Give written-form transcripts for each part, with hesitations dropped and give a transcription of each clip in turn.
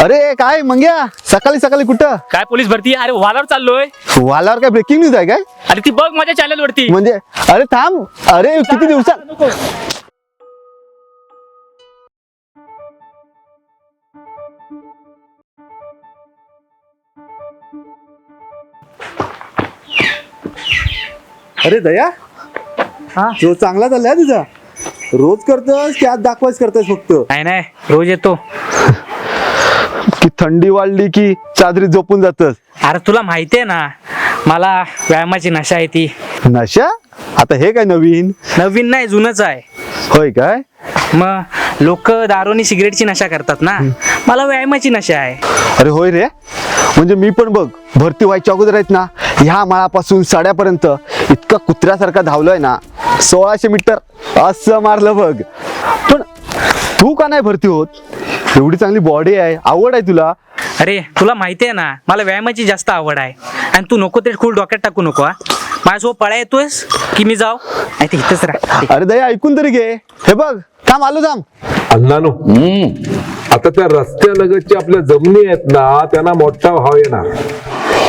अरे काय मंग्या, सकाळी सकाळी कुठं? काय पोलीस भरती? अरे वालावर चाललोय. वालावर काय ब्रेकिंग न्यूज आहे काय? अरे ती बघ माझ्या चॅनल वरती. म्हणजे अरे थांब, अरे किती दिवसात. अरे दया, हा जो चांगला चाललाय तुझा. रोज करतोस की आज दाखवायच करतोस फक्त? नाही नाही, रोज येतो. की थंडी वाढली की चादरीत झोपून जातस? अरे तुला माहितीये ना, मला व्यायामाची नशा आहे. ती नशा? आता हे काय नवीन? नवीन नाही, जुनच आहे. होय काय? मग लोक दारूनी सिगरेटची नशा करतात ना, मला व्यायामाची नशा आहे. अरे होय रे, म्हणजे मी पण बघ भरती व्हायच्या अगोदर आहेत ना, ह्या माळापासून साड्यापर्यंत इतका कुत्र्यासारखा धावलोय ना, 1600 मीटर असं मारलं बघ. पण तू का नाही भरती होत? एवढी चांगली बॉडी आहे, आवड आहे तुला. अरे तुला माहितीये ना, मला व्यायामाची जास्त आवड आहे. आणि तू नको ते खूळ डोक्यात टाकू नको. हा माझ्यासोबत पळा येतोयस की मी जाऊ? नाही ते इथंच राह. अरे दया, ऐकून तरी घे. हे बघ, थांब आलो, थांब. अण्णानो, आता त्या रस्त्यालगतच्या आपल्या जमिनी आहेत ना, त्यांना मोठा भाव येणार.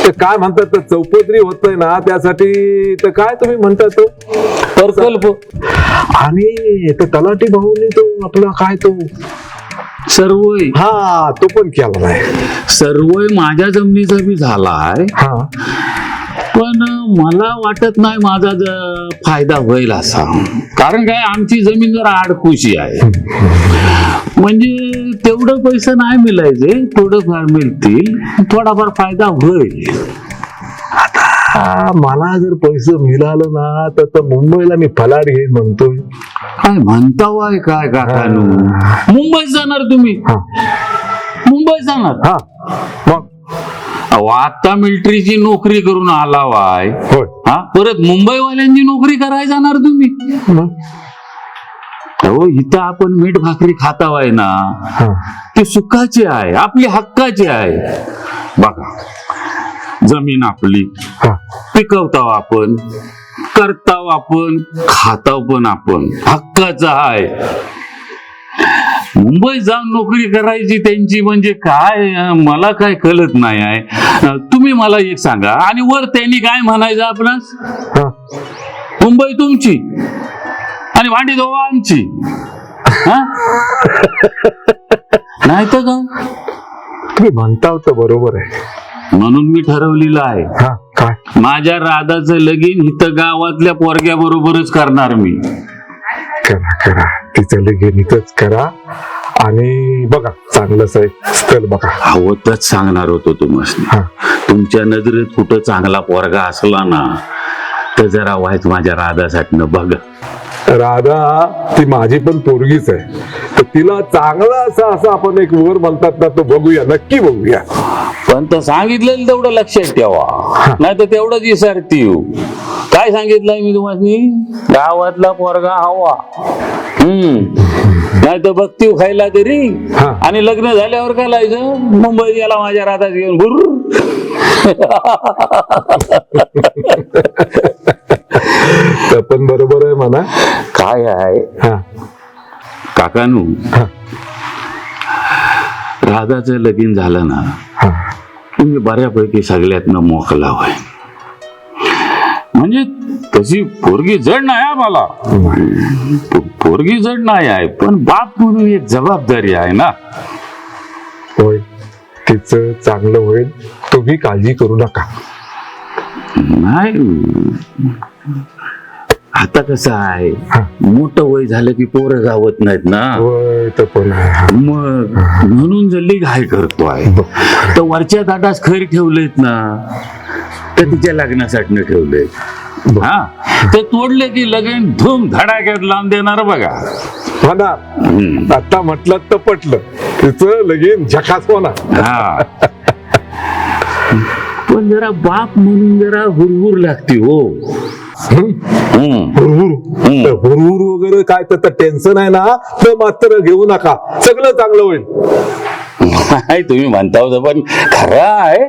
तर काय म्हणतात, तर चौपदरी होतंय ना, त्यासाठी तर काय तुम्ही म्हणतात तो प्रकल्प. आणि तो तलाठी भाऊनी तो आपला काय तो सर्वय हा तो पण केला नाही. सर्वय माझ्या जमिनीचा बी झालाय, हा पण मला वाटत नाही माझा फायदा होईल असा. कारण काय, आमची जमीन जरा आडकुशी आहे. म्हणजे तेवढं पैसे नाही मिळायचे, थोडंफार मिळतील, थोडाफार फायदा होईल. आता मला जर पैसे मिळालं ना, तर मुंबईला मी फलाट घेईन म्हणतोय. काय म्हणता वाय काय काकानू? मुंबईत जाणार तुम्ही? मुंबईत जाणार? हा मग अहो, आता मिलिटरीची नोकरी करून आला वाय, होय. हा परत मुंबईवाल्यांची नोकरी करायला जाणार तुम्ही? मग अहो, इथं आपण मीठ भाकरी खातावाय ना, ती सुखाची आहे, आपली हक्काची आहे. बघा, जमीन आपली, पिकवताव आपण, करताव आपण, खाताव पण आपण, हक्काचा आहे. मुंबईत जाऊन नोकरी करायची त्यांची म्हणजे काय, मला काय कळत नाही आहे. तुम्ही मला एक सांगा, आणि वर त्यांनी काय म्हणायचं आपणास? मुंबई तुमची आणि भांडी धुवा आमची, नाही तर का? तुम्ही म्हणता होतं बरोबर आहे. म्हणून मी ठरवलेलं आहे, काय माझ्या राधाचं लगीन इथं गावातल्या पोरग्या बरोबरच करणार मी. करा करा, तिचं लगीन इथंच करा. आणि बघा, चांगलंच आहे स्थळ बघा. हवतच सांगणार होतो तुम्हाला. तुमच्या नजरेत कुठं चांगला पोरगा असला ना, तर जरा वाईट माझ्या राधासाठी बघा. राधा ती माझी पण पोरगीच आहे, तर तिला चांगला असं आपण एक वर म्हणतात ना, तो बघूया, नक्की बघूया. पण तर सांगितलेलं तेवढं लक्षात ठेवा, नाही तर तेवढंच विसरती. काय सांगितलंय मी तुम्हाला? गावातला पोरगा हवा, नाही तर बघती खायला तरी, आणि लग्न झाल्यावर काय लायचं, मुंबईत गेला माझ्या राधात घेऊन भुर. पण बरोबर आहे म्हणा. काय आहे काकानू, राधाचं लगीन झालं ना, तुम्ही बऱ्यापैकी सगळ्यातनं मोकला होय. म्हणजे तशी पोरगी जड नाही मला, पोरगी जड नाही आहे, पण बाप म्हणून एक जबाबदारी आहे ना. होय, तिचं चांगलं होईल, तुम्ही काळजी करू नका. नाही, आता कसं आहे, मोठं वय झालं की पोरं गावत नाहीत ना. मग म्हणून जल्ली घाय करतो आहे. तर वरच्या ताटास खैर ठेवलेत ना, तर तिच्या लग्नासाठी ठेवले. हा, ते तोडले की लगेच धूम धडाक्यात लावून देणार बघा. होणार, आता म्हटलं तर पटलं, तिचं लगीन झकास होणार. हा, पण जरा बाप म्हणून जरा हुरहुर लागते हो. हुरहुर वगैरे काय तर टेन्शन आहे ना, तर मात्र घेऊ नका, सगळं चांगलं होईल. तुम्ही म्हणता होता, पण खरं आहे,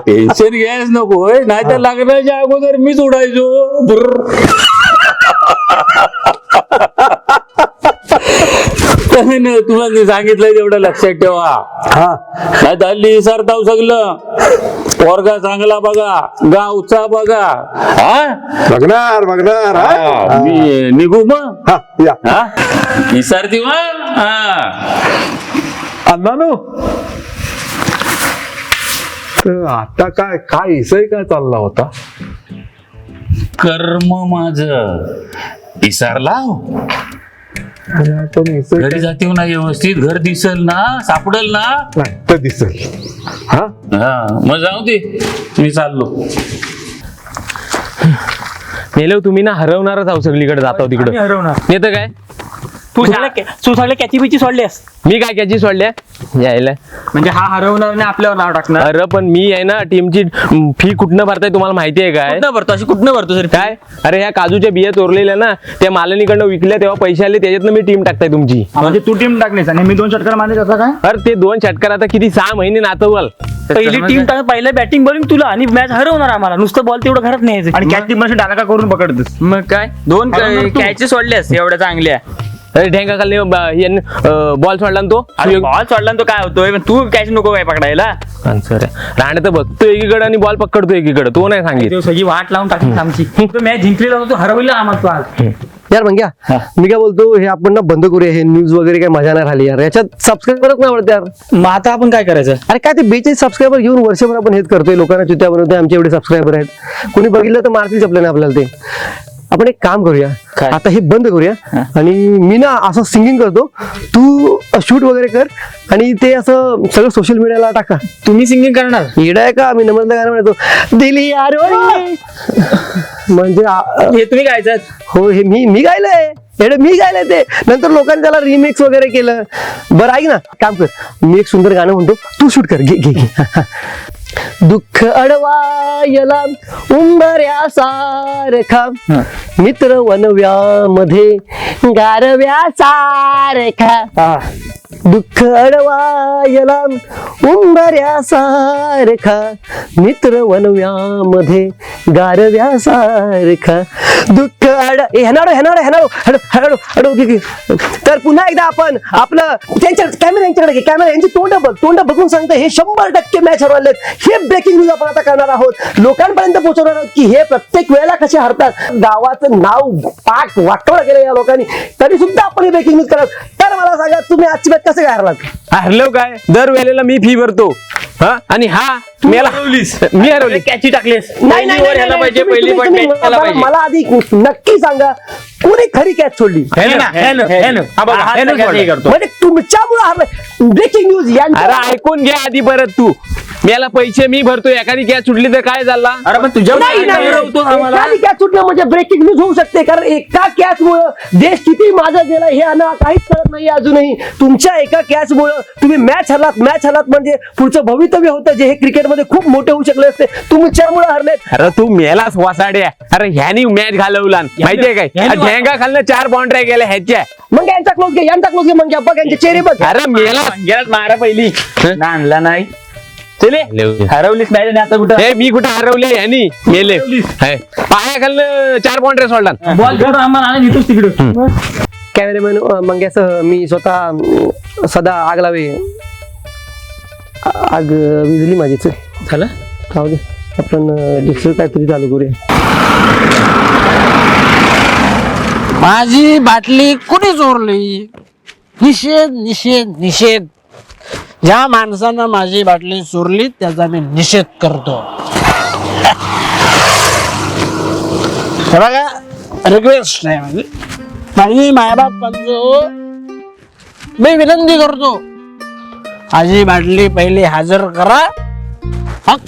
टेन्शन घ्यायच नको, नाही तर लग्नाच्या अगोदर मीच उडायचो. नाही नाही, तुला मी सांगितलंय तेवढं लक्षात ठेवा. हा नाही तर हल्ली विसरताव सगळं. पोरगा चांगला बघा, गावचा बघा. हा बघणार बघणार हा? हा, मी निघू मग. हा या हा विसरती मग. हा अण्णानो तर आता काय काय इसय काय चालला होता? कर्म माझ विसरला. पण इसय घरी जातीव ना व्यवस्थित, घर दिसल ना, सापडल ना. नाही तर दिसल. हा हा मग जाऊ दे, मी चाललो. मेलो तुम्ही ना हरवणारच आहो सगळीकडे जाताव आम्ही तिकडे. हरवणार. येतं काय तू सगळ्या कॅची बिची सोडल्यास मी काय कॅची सोडल्या यायला. म्हणजे हा हरवणार आणि आपल्यावर नाव टाकणार. अरे पण मी आहे ना टीमची फी कुठनं भरताय तुम्हाला माहिती आहे काय? कुठनं भरतो अशी कुठनं भरतो सर? काय अरे ह्या काजूच्या बिया चोरलेल्या ना, त्या मालनीकडनं विकल्या तेव्हा पैसे आले, त्याच्यातनं मी टीम टाकताय तुमची. म्हणजे तू टीम टाकलीस आणि मी 2 षटकार मारले कसं काय? अरे ते 2 षटकार आता किती 6 महिने नाचवल. पहिली टीम टाक, पहिलं बॅटिंग बॉलिंग तुला आणि मॅच हरवणार आम्हाला. नुसतं बॉल तेवढं घरात नाही आणि कॅच टीम मशीन डालका करून पकडतोस. मग काय 2 कॅच सोडल्यास एवढ्या चांगल्या. अरे ढेंगा खाली बॉल सोडला ना तो. बॉल सोडला ना तो काय होतोय, पण तू कॅच नको काय पकडायला. सर राणे तर बघतो एकीकडे आणि बॉल पकडतो एकीकडे, तो नाही सांगितलं. सगळी वाट लावून टाकली आमची. मॅच जिंकलेला होतो, हरवलेला आम्हाला तू आज. यार मंग्या, मी काय बोलतो, हे आपण ना बंद करूया. हे न्यूज वगैरे काय मजा नाही राहिली यार. याच्यात सबस्क्राईबरच नाही आवडत यार. मग आता आपण काय करायचं? अरे काय ते 42 सबस्क्रायबर घेऊन वर्षभर आपण हेच करतोय, लोकांना चित्या बनवतोय. आमचे एवढे सबस्क्रायबर आहेत, कोणी बघितलं तर मारतील चपल्याने आपल्याला. ते आपण एक काम करूया, आता हे बंद करूया आणि मी ना असं सिंगिंग करतो, तू शूट वगैरे कर आणि ते असं सगळं सोशल मीडियाला टाका. तुम्ही सिंगिंग करणार? येडा आहे का? मी नम्रता गाणं म्हणतो, दिली यार ओरी. म्हणजे हे तुम्ही गायचं? हो, हे मी गायलंय. एवढं मी गायलंय ते. नंतर लोकांनी त्याला रिमिक्स वगैरे केलं. बरं ऐक ना, काम कर, मी एक सुंदर गाणं म्हणतो, तू शूट कर. घे घे घे. दुःख अडवायला उंबऱ्या सारखा, मित्र वनव्यामध्ये गारव्या सारखा. दुःख अडवायला उंबऱ्या सारखा, मित्र वनव्यामध्ये गारव्या सारखा. दुःख तर पुन्हा एकदा आपण आपलं त्यांच्या कॅमेरा कॅमेरा यांची तोंड बघून सांगतं, हे 100% मॅच हरवलेत. हे ब्रेकिंग न्यूज आपण आता करणार आहोत, लोकांपर्यंत पोहोचवणार आहोत की हे प्रत्येक वेळेला कसे हरतात. गावाचं नाव पाक वाटोळं केलं या लोकांनी, तरी सुद्धा आपण हे ब्रेकिंग न्यूज करत. तर मला सांगा, तुम्ही आजची मॅच कसे काय हरलात? हरलो काय? दर वेळेला मी फी भरतो. हा आणि हा मी हरवली. कॅची टाकलेस? नाही, नाही, नाही, यायला पाहिजे, तुम्ही- पहिली तुम्ही- पण तुम्ही- यायला पाहिजे. मला आधी नक्की सांगा, कोणी खरी कॅच सोडली? म्हणजे तुमच्यामुळे हरलंय. ब्रेकिंग न्यूज अरे ऐकून घ्या आधी परत तू. याला पैसे मी भरतो, एखादी कॅच सुटली तर काय झाला? अरे पण तुझ्या एखादी कॅच सुटणं म्हणजे ब्रेकिंग न्यूज होऊ शकते, कारण एका कॅच मुळे देश किती माझा गेला हे काहीच कळत नाही अजूनही. तुमच्या एका कॅच मुळे तुम्ही मॅच हरलात म्हणजे पुढचं भवितव्य होतं जे हे क्रिकेटमध्ये खूप मोठे होऊ शकले असते, तुमच्यामुळे हरलेत. अरे तू मेलास वासाड्या. अरे ह्यानी मॅच घालवला माहितीये काय? ढेंगा खालनं 4 बाउंड्री गेल्या ह्याच्या. मग यांचा क्लोज घे, यांचा क्लोज घे. मग बघ यांचे चेहरे बघ. अरे मेला गेलात मारा पहिली आणला नाही. चले हरवलीस मॅच आणि आता कुठं? हे मी कुठे हरवले ह्यानी मेले. पाया खालनं 4 बाउंड्री सोडला. बॉल घेऊन आम्हाला नेतोस तिकडे. कॅमेरामॅन मंग्यासह मी स्वतः सदा आग लावे. आग विजली माझीच झालं. राहू दे, आपण दुसरं काहीतरी चालू करूया. माझी बाटली कुणी चोरली? निषेध निषेध निषेध. ज्या माणसानं माझी बाटली चोरली त्याचा मी निषेध करतो. हे बघा, रिक्वेस्ट आहे माझी मायबापांचं मी विनंती करतो, माझी बाटली पहिली हजर करा, मग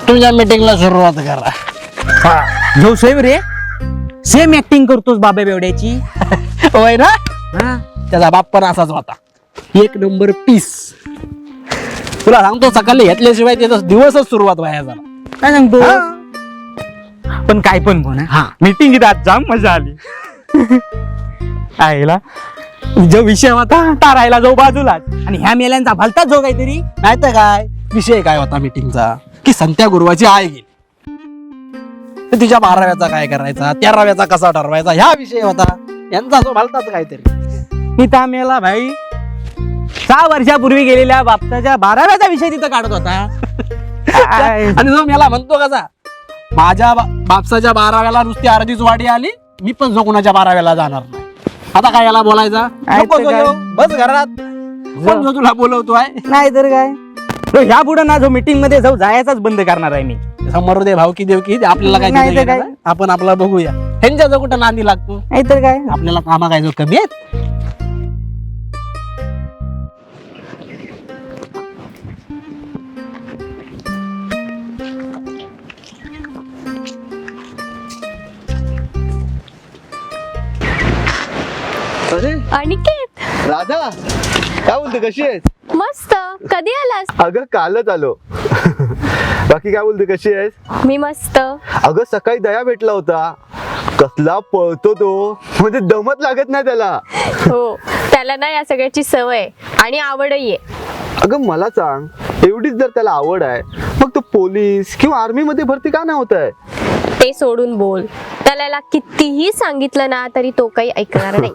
तुमच्या मीटिंगला सुरुवात करा. जो सेम रे, सेम ऍक्टिंग करतोस बाबा बेवड्याची. होय ना? त्याचा बाप पण असाच होता, 1 नंबर पीस. तुला सांगतो, सकाळी घेतल्याशिवाय त्याचा दिवसच सुरुवात व्हायला झाला. काय सांगतो? पण काय पण कोण मीटिंग आज जाम मजा आली. आईला जो विषय होता ता राहिला जो बाजूला, आणि ह्या मेल्यांचा भलता जो काहीतरी. नाही तर काय विषय काय होता मीटिंगचा, की संत्या गुरुवाची आई गेली, तर तिच्या 12व्याचा काय करायचा, 13व्याचा कसा ठरवायचा, ह्या विषय होता यांचा. जो भलताच काहीतरी इथं मेला भाई 6 वर्षापूर्वी गेलेल्या बापसाच्या 12व्याचा विषय तिथं काढत होता. काय? आणि जो मला म्हणतो कसा माझ्या बापसाच्या 12व्याला नुसती अर्धीच वाडी आली, मी पण जो कोणाच्या 12व्याला जाणार नाही. आता काय याला बोलायचा? नको जो काय? येऊ, बस घरात. कोण जो तुला बोलवतोय? नाही तर काय तो ह्या पुढे ना जो मीटिंग मध्ये जाऊ जायचाच बंद करणार आहे मी. समोर दे भावकी देवकी, आपल्याला काय नाही देणं तर काय? घेणं? आपण आपला बघूया. ह्यांच्या जो कुठं नांदी लागतो, नाही तर काय. आपल्याला कामा काय जो कमी आहेत. अरे अनिकेत, राधा, काय बोलते, कशी आहेस? मस्त. कधी आलास? अगं कालच आलो. बाकी काय बोलते, कशी आहेस? मी मस्त. अगं सकाळी दया भेटला होता, कसला पळतो तो, म्हणजे दमत लागत नाही त्याला. हो, त्याला ना या सगळ्याची सवय आहे आणि आवडही आहे. अगं मला सांग, एवढीच जर त्याला आवड आहे, मग तो पोलीस किंवा आर्मी मध्ये भरती का नाही होत आहे? ते सोडून बोल. त्याला कितीही सांगितलं ना तरी तो काही ऐकणार नाही.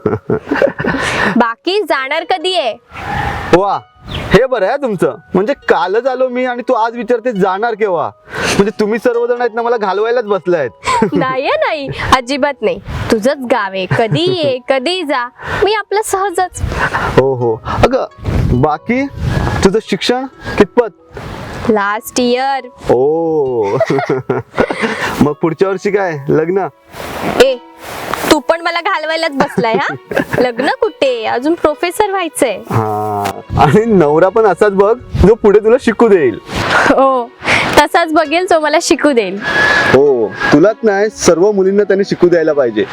बाकी जाणार कधी आहे? वा, हे बरं आहे तुमचं. म्हणजे कालच आलो मी आणि तू आज विचारते जाणार केव्हा. म्हणजे तुम्ही सर्वजण आहेत ना, मला घालवायलाच बसलायत. नाही नाही, अजिबात नाही. तुझंच गाव आहे, कधी ये कधी जा, मी आपलं सहजच. हो हो. अगं बाकी तुझं शिक्षण कितपत? Last year. ओ. मग पुढच्या वर्षी काय लग्न? ए, तू पण मला घालवायलाच बसलाय हा? लग्न कुठे, अजून प्रोफेसर व्हायचंय. हा, आणि नवरा पण असाच बघ जो पुढे तुला शिकू देईल. हो, तसाच बघेल जो मला शिकू देईल. हो, तुलाच नाही सर्व मुलींना त्याने शिकू द्यायला पाहिजे.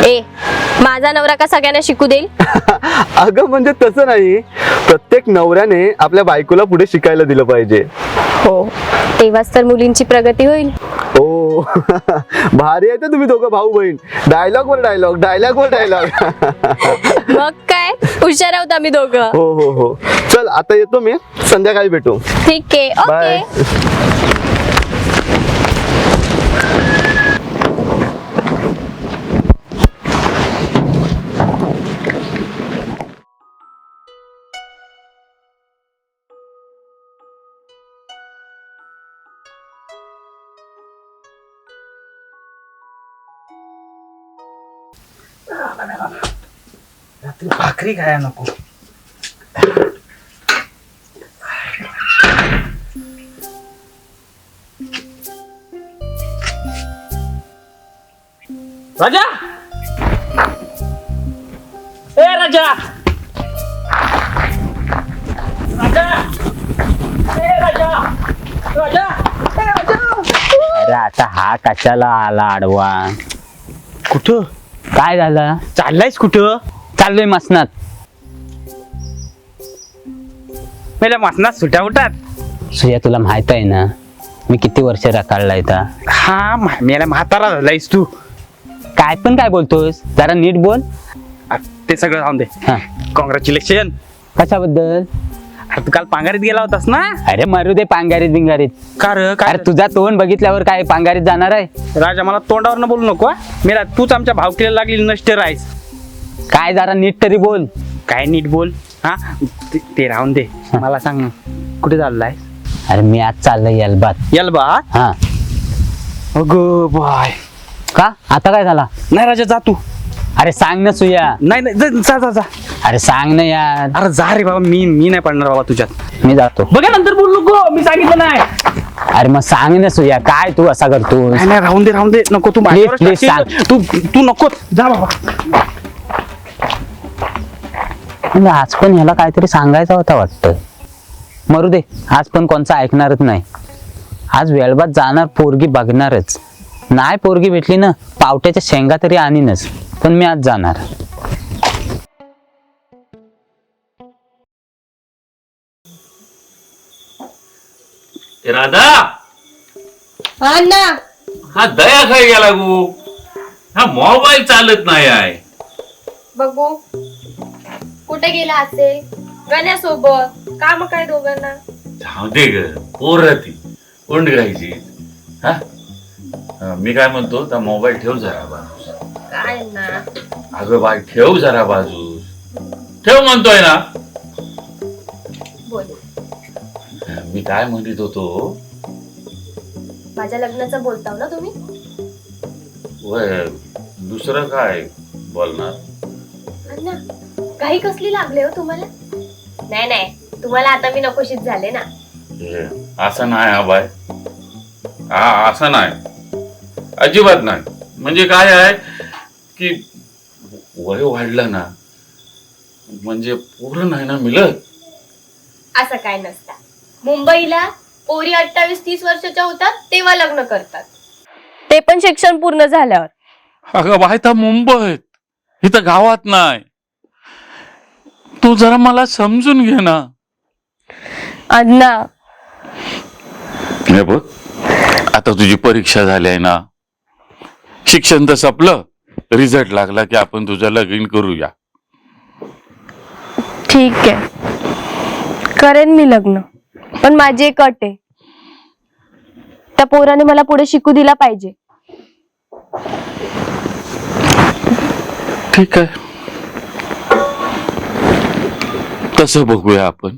ए, माझा नवरा का सगळ्यांना शिकू देईल? अगं म्हणजे तसं नाही, प्रत्येक नवऱ्याने आपल्या बायकोला पुढे शिकायला दिलं पाहिजे. हो, तेव्हाच तर मुलींची प्रगती होईल. ओ. भारी आहे तर तुम्ही दोघं भाऊ बहीण. डायलॉग वर डायलॉग, डायलॉग वर डायलॉग. मग काय, हुशार आहोत आम्ही दोघं. हो हो हो. चल आता येतो मी, संध्याकाळी भेटू. ठीक आहे, बाय. ओके. रात्री भाकरी खाया नको. राजा, ए राजा, राजा, ए राजा, राजा, ए राजा. अरे आता हा कशाला आला आडवा? कुठं काय झालं? चाललायस? कुठं चाललोय मसनात. मेला मसनात सुट्या उठात. सुया तुला माहित आहे ना मी किती वर्ष रखडलाय तर. हा, मेला म्हातारा झालायस तू. काय पण काय बोलतोस, जरा नीट बोल. ते सगळं जाऊन दे. हा, कॉंग्रॅच्युलेशन. कशाबद्दल? अरे तू काल पांगारीत गेला होतास ना? अरे मरू दे पांगारीत बिंगारीत. का रे, काय अरे तुझा तोंड बघितल्यावर काय पांगारीत जाणार आहे? राजा, मला तोंडावर न बोलू नको हा. मेला तूच आमच्या भावकीला लागली नष्ट राहायस. काय जरा नीट तरी बोल. काय नीट बोल. हा, ते राहून दे. मला सांग ना, कुठे चाललाय? अरे मी आज चाललोय यलबात. यलबा? हा. अगं बाय. का आता काय झाला? नाही राजा, जा तू. अरे सांग ना सुया. नाही नाही, जा जा जा. अरे सांग ना यार. अरे जा रे बाबा, मी नाही पडणार बाबा तुझ्यात. मी जातो. बघा नंतर बोलू नको, मी सांगितलं नाही. अरे मग सांग ना सुया, काय तू असा करतो? नाही नाही, राहून दे नको. तू Please, माझ्यावरच please, टाकशील. तू नको जा बाबा. म्हणजे आज पण ह्याला काहीतरी सांगायचं होता वाटतं. मरू दे, आज पण कोणचा ऐकणारच नाही. आज वेळबाद जाणार, पोरगी बघणारच. नाही पोरगी भेटली ना, पावट्याच्या शेंगा तरी आणीनच, पण मी आज जाणार. राधा, अण्णा, हा दया काय गेला गो? हा मोबाईल चालत नाही आहे. बघू कुठे गेला असेल. गण्यासोबत काम काय दोघांना. जाऊ दे ग, पोरती कोंड घ्यायची. हा हा, मी काय म्हणतो, त्या मोबाईल ठेव जरा बाजूस. काय ना. अगं बाय, ठेव जरा बाजूस. ठेव म्हणतोय ना. बोल. मी काय म्हणत होतो, माझ्या लग्नाचं बोलताव ना तुम्ही? वय दुसरं काय बोलणार. अण्णा, काही कसली लागले हो तुम्हाला? नाही नाही, तुम्हाला आता मी नकोशीच झाले ना. हे, असं नाही हा बाय, हा असं नाही, अजिबात नाही. म्हणजे काय आहे की वय वाढलं ना म्हणजे पोरं नाही ना मिळत. असं काय नसतं. मुंबईला पोरी 28-30 वर्षाच्या होतात तेव्हा लग्न करतात, ते पण शिक्षण पूर्ण झाल्यावर. अगं बाय, तर मुंबईत, इथं गावात नाही. तू जरा मला समजून घे ना. अण्णा, हे बघ, आता तुझी परीक्षा झाली आहे ना, शिक्षण तर संपलं, रिझल्ट लागला की आपण तुझं लगीन करूया. ठीक आहे, करेन मी लग्न, पण माझी एक अट आहे. त्या पोराने मला पुढे शिकू दिला पाहिजे. ठीक आहे, तसं बघूया आपण.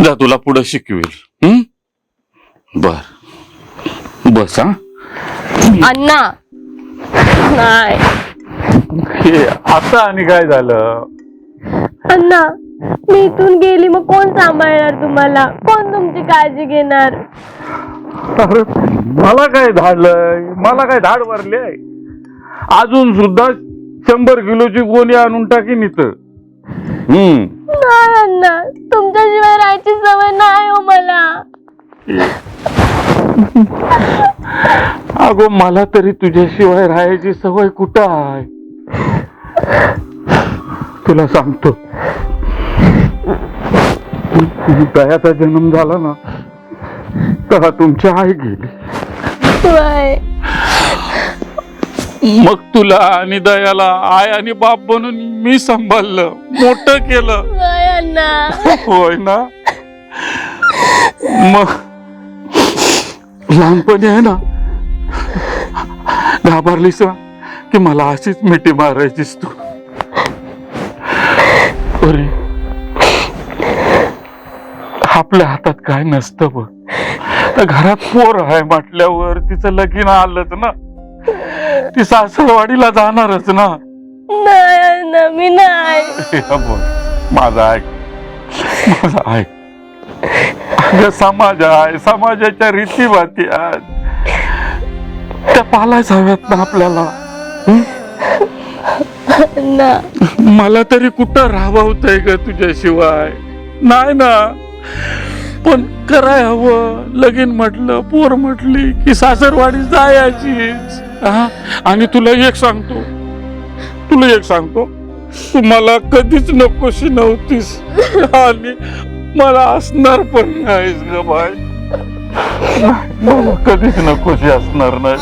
जा, तुला पुढे शिकवेल. बर, बस. हा, अण्णा नाही. हे आता आणि काय झालं. अण्णा, मी इथून गेली मग कोण सांभाळणार तुम्हाला? कोण तुमची काळजी घेणार? अरे, मला काय धाडलंय, मला काय धाड भरले. अजून सुद्धा 100 किलोची गोणी आणून टाकीन इथं. नाही अण्णा, तुमच्याशिवाय राहायची सवय नाही हो मला. अगो, मला तरी तुझ्याशिवाय राहायची सवय कुठं आहे. तुला सांगतो, दयाचा जन्म झाला ना तेव्हा तुमची आई गेली. मग तुला आणि दयाला आई आणि बाप बनून मी सांभाळलं, मोठं केलं. होय ना. मग लहानपणी आहे ना, घाबरलीस ना की मला अशीच मिठी मारायचीस तू. अरे, आपल्या हातात काय नसतं बघ. तर घरात पोर आहे म्हटल्यावर तिचं लगीन आलंच ना, ती सासरवाडीला जाणारच ना. नाही, मी नाही. माझा ऐक, माझा ऐक. अगं, समाज आहे, समाजाच्या रीतीभाती आहेत, त्या पालायच हव्यात ना आपल्याला. मला तरी कुठं राहवतंय ग तुझ्याशिवाय. नाही ना, पण कराय हवं. लगीन म्हटलं, पोर म्हटली की सासरवाडी जायचीच. आणि तुला एक सांगतो, तू मला कधीच नकोशी नव्हतीस आणि मला असणार पण नाहीस ग बाय. मला कधीच नकोशी असणार नाही.